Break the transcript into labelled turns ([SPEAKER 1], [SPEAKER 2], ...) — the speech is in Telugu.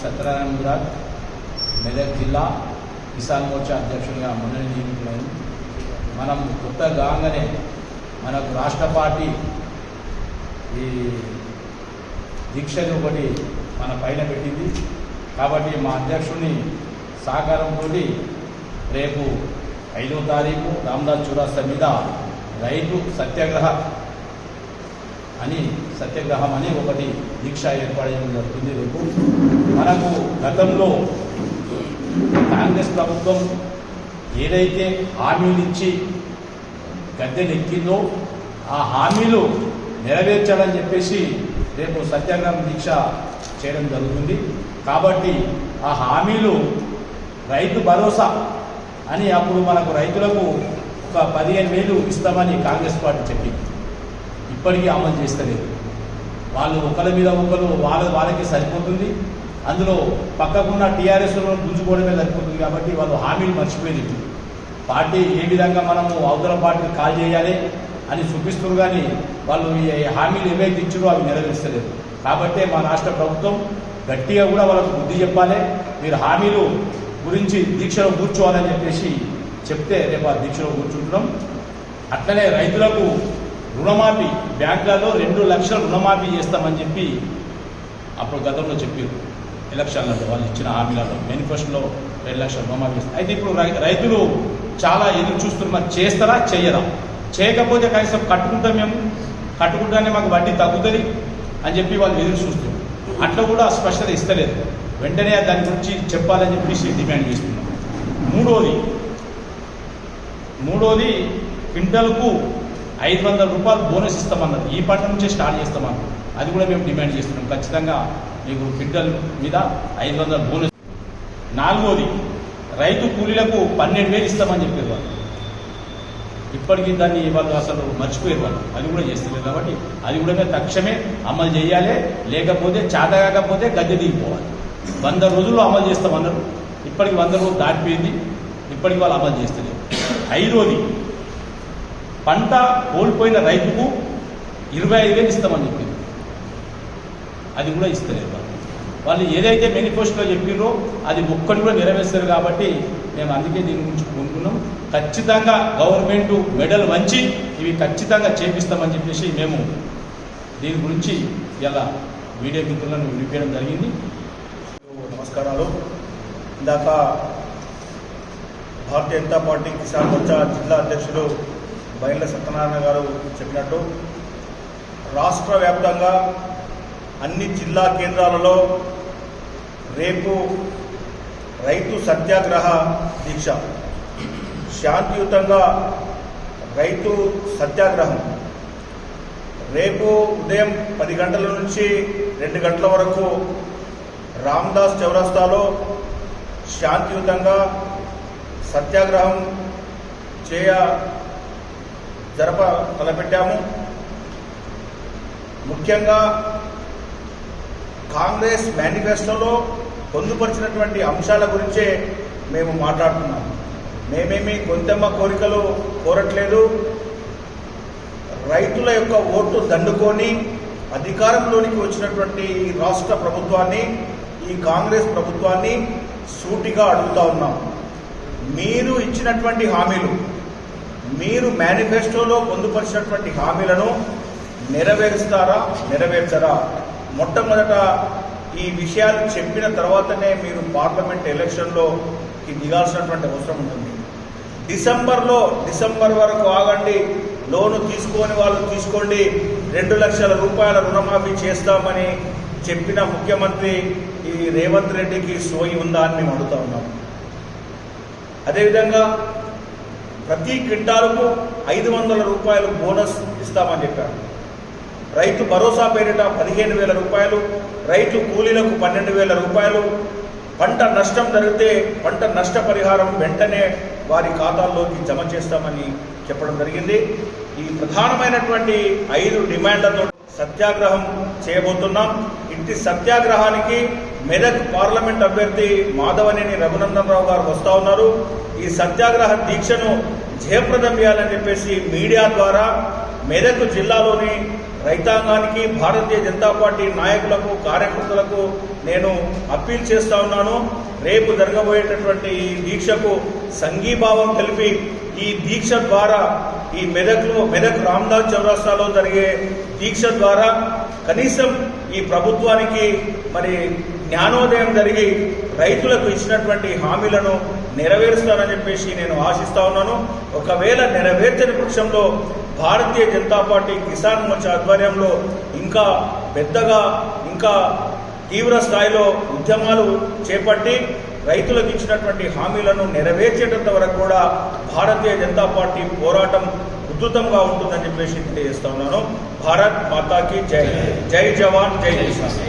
[SPEAKER 1] సత్యనారాయణ గుజరాత్ మెదక్ జిల్లా కిసాన్ మోర్చా అధ్యక్షుడిగా మొన్ననే నియమితులైంది. మనం కొత్త కాగానే మనకు రాష్ట్ర పార్టీ ఈ దీక్షని ఒకటి మన పైన పెట్టింది. కాబట్టి మా అధ్యక్షుడిని సహకారంతో రేపు 5వ తారీఖు రామదాస్ చౌరస్తా మీద రైతు సత్యాగ్రహం అని ఒకటి దీక్ష ఏర్పడడం జరుగుతుంది. రేపు మనకు గతంలో కాంగ్రెస్ ప్రభుత్వం ఏదైతే హామీలు ఇచ్చి గద్దెనెక్కిందో ఆ హామీలు నెరవేర్చాలని చెప్పేసి రేపు సత్యాగ్రహం దీక్ష చేయడం జరుగుతుంది. కాబట్టి ఆ హామీలు రైతు భరోసా అని అప్పుడు మనకు రైతులకు ఒక 15,000 ఇస్తామని కాంగ్రెస్ పార్టీ చెప్పింది. ఇప్పటికీ అమలు చేస్తలేదు. వాళ్ళు ఒకరి మీద ఒకరు వాళ్ళకి సరిపోతుంది. అందులో పక్కకున్న టీఆర్ఎస్లో గుంజుకోవడమే సరిపోతుంది. కాబట్టి వాళ్ళు హామీలు మర్చిపోయింది. పార్టీ ఏ విధంగా మనము అవతల పార్టీని కాల్ చేయాలి అని చూపిస్తున్నారు, కానీ వాళ్ళు ఈ హామీలు ఏవైతే ఇచ్చారో అవి నెరవేర్చలేదు. కాబట్టే మా రాష్ట్ర ప్రభుత్వం గట్టిగా కూడా వాళ్ళకు బుద్ధి చెప్పాలి. మీరు హామీలు గురించి దీక్షలో కూర్చోవాలని చెప్పేసి చెప్తే రేపు ఆ దీక్షలో కూర్చుంటున్నాం. అట్లనే రైతులకు రుణమాఫీ, బ్యాంకులలో 2 లక్షల రుణమాఫీ చేస్తామని చెప్పి అప్పుడు గతంలో చెప్పారు. ఎలక్షన్లలో వాళ్ళు ఇచ్చిన హామీలలో మేనిఫెస్టోలో 2 లక్షల రుణమాఫీ చేస్తారు. అయితే ఇప్పుడు రైతులు చాలా ఎదురు చూస్తున్నారు. మరి చేస్తారా చేయరా? చేయకపోతే కనీసం కట్టుకుంటానే మాకు వడ్డీ తగ్గుతుంది అని చెప్పి వాళ్ళు ఎదురు చూస్తున్నారు. అట్లా కూడా స్పష్టత ఇస్తలేదు. వెంటనే దాని గురించి చెప్పాలని చెప్పేసి డిమాండ్ చేస్తున్నాం. మూడోది క్వింటల్కు 500 రూపాయలు బోనస్ ఇస్తామన్నారు. ఈ పంట నుంచే స్టార్ట్ చేస్తామన్నారు. అది కూడా మేము డిమాండ్ చేస్తున్నాం. ఖచ్చితంగా మీకు క్వింటల్ మీద 500 బోనస్. 4వది రైతు కూలీలకు 12,000 ఇస్తామని చెప్పారు వాళ్ళు. ఇప్పటికీ దాన్ని వాళ్ళు అసలు మర్చిపోయారు. వాళ్ళు అది కూడా చేస్తున్నారు. కాబట్టి అది కూడా తక్షణమే అమలు చేయాలి. లేకపోతే చేత కాకపోతే గద్దె దిగిపోవాలి. 100 రోజుల్లో అమలు చేస్తామన్నారు. ఇప్పటికి 100 రోజులు దాటిపోయింది. ఇప్పటికి వాళ్ళు అమలు చేస్తలేదు. 5వది పంట కోల్పోయిన రైతుకు 25,000 ఇస్తామని చెప్పింది. అది కూడా ఇస్తలేదు. వాళ్ళు ఏదైతే మేనిఫెస్టోలో చెప్పినో అది ఒక్కటి కూడా నెరవేర్చారు. కాబట్టి మేము అందుకే దీని గురించి కోరుకున్నాం. ఖచ్చితంగా గవర్నమెంట్ మెడల్ వంచి ఇవి ఖచ్చితంగా చేపిస్తామని చెప్పేసి మేము దీని గురించి ఇలా మీడియా మిత్రులను వినిపించడం జరిగింది.
[SPEAKER 2] నమస్కారాలు. ఇందాక భారతీయ జనతా పార్టీ కిసాన్ మోర్చా జిల్లా అధ్యక్షులు బైండ్ల సత్యనారాయణ గారు చెప్పినట్టు రాష్ట్ర వ్యాప్తంగా అన్ని జిల్లా కేంద్రాలలో రేపు రైతు సత్యాగ్రహ దీక్ష, శాంతియుతంగా రైతు సత్యాగ్రహం రేపు ఉదయం 10 గంటల నుంచి 2 గంటల వరకు రామదాస్ చౌరస్తాలో శాంతియుతంగా సత్యాగ్రహం తలపెట్టాము. ముఖ్యంగా కాంగ్రెస్ మేనిఫెస్టోలో పొందుపరిచినటువంటి అంశాల గురించే మేము మాట్లాడుతున్నాము. మేమేమి కొంతమ్మ కోరికలు కోరట్లేదు. రైతుల యొక్క ఓటు దండుకొని అధికారంలోనికి వచ్చినటువంటి ఈ రాష్ట్ర ప్రభుత్వాన్ని, ఈ కాంగ్రెస్ ప్రభుత్వాన్ని సూటిగా అడుగుతా ఉన్నాం. మీరు ఇచ్చినటువంటి హామీలు, మీరు మేనిఫెస్టోలో పొందుపరిచినటువంటి హామీలను నెరవేరుస్తారా, నెరవేర్చరా? మొట్టమొదట ఈ విషయాలు చెప్పిన తర్వాతనే మీరు పార్లమెంట్ ఎలక్షన్లోకి దిగాల్సినటువంటి అవసరం ఉంటుంది. డిసెంబర్ వరకు ఆగండి, లోను తీసుకొని వాళ్ళు తీసుకోండి, 2 లక్షల రూపాయల రుణమాఫీ చేస్తామని చెప్పిన ముఖ్యమంత్రి ఈ రేవంత్ రెడ్డికి సోయి ఉందా అని మేము అడుగుతా ఉన్నాం. అదేవిధంగా ప్రతి క్వింటాలకు 500 రూపాయలు బోనస్ ఇస్తామని చెప్పారు. రైతు భరోసా పేరిట 15,000 రూపాయలు, రైతు కూలీలకు 12,000 రూపాయలు, పంట నష్టం జరిగితే పంట నష్టపరిహారం వెంటనే వారి ఖాతాల్లోకి జమ చేస్తామని చెప్పడం జరిగింది. ఈ ప్రధానమైనటువంటి 5 డిమాండ్లతో సత్యాగ్రహం చేయబోతున్నాం. ఇంటి సత్యాగ్రహానికి మెదక్ పార్లమెంట్ అభ్యర్థి మాధవనేని రఘునందన్ రావు గారు వస్తూ ఉన్నారు. ఈ సత్యాగ్రహ దీక్షను జయప్రదం చేయాలని చెప్పేసి మీడియా ద్వారా మెదక్ జిల్లాలోని రైతాంగానికి భారతీయ జనతా పార్టీ నాయకులకు కార్యకర్తలకు నేను అప్పీల్ చేస్తా ఉన్నాను. రేపు జరగబోయేటటువంటి ఈ దీక్షకు సంఘీభావం తెలిపి ఈ దీక్ష ద్వారా ఈ మెదక్ రామ్దాస్ చౌరస్తాలో జరిగే దీక్ష ద్వారా కనీసం ఈ ప్రభుత్వానికి మరి జ్ఞానోదయం జరిగి రైతులకు ఇచ్చినటువంటి హామీలను నెరవేరుస్తానని చెప్పేసి నేను ఆశిస్తా ఉన్నాను. ఒకవేళ నెరవేర్చని పక్షంలో భారతీయ జనతా పార్టీ కిసాన్ మోర్చా ఆధ్వర్యంలో ఇంకా పెద్దగా ఇంకా తీవ్ర స్థాయిలో ఉద్యమాలు చేపట్టి రైతులకు ఇచ్చినటువంటి హామీలను నెరవేర్చేటంత వరకు కూడా భారతీయ జనతా పార్టీ పోరాటం ఉధృతంగా ఉంటుందని చెప్పేసి తెలియజేస్తా ఉన్నాను. భారత్ మాతాకి జై. జై జవాన్ జై కిసాన్.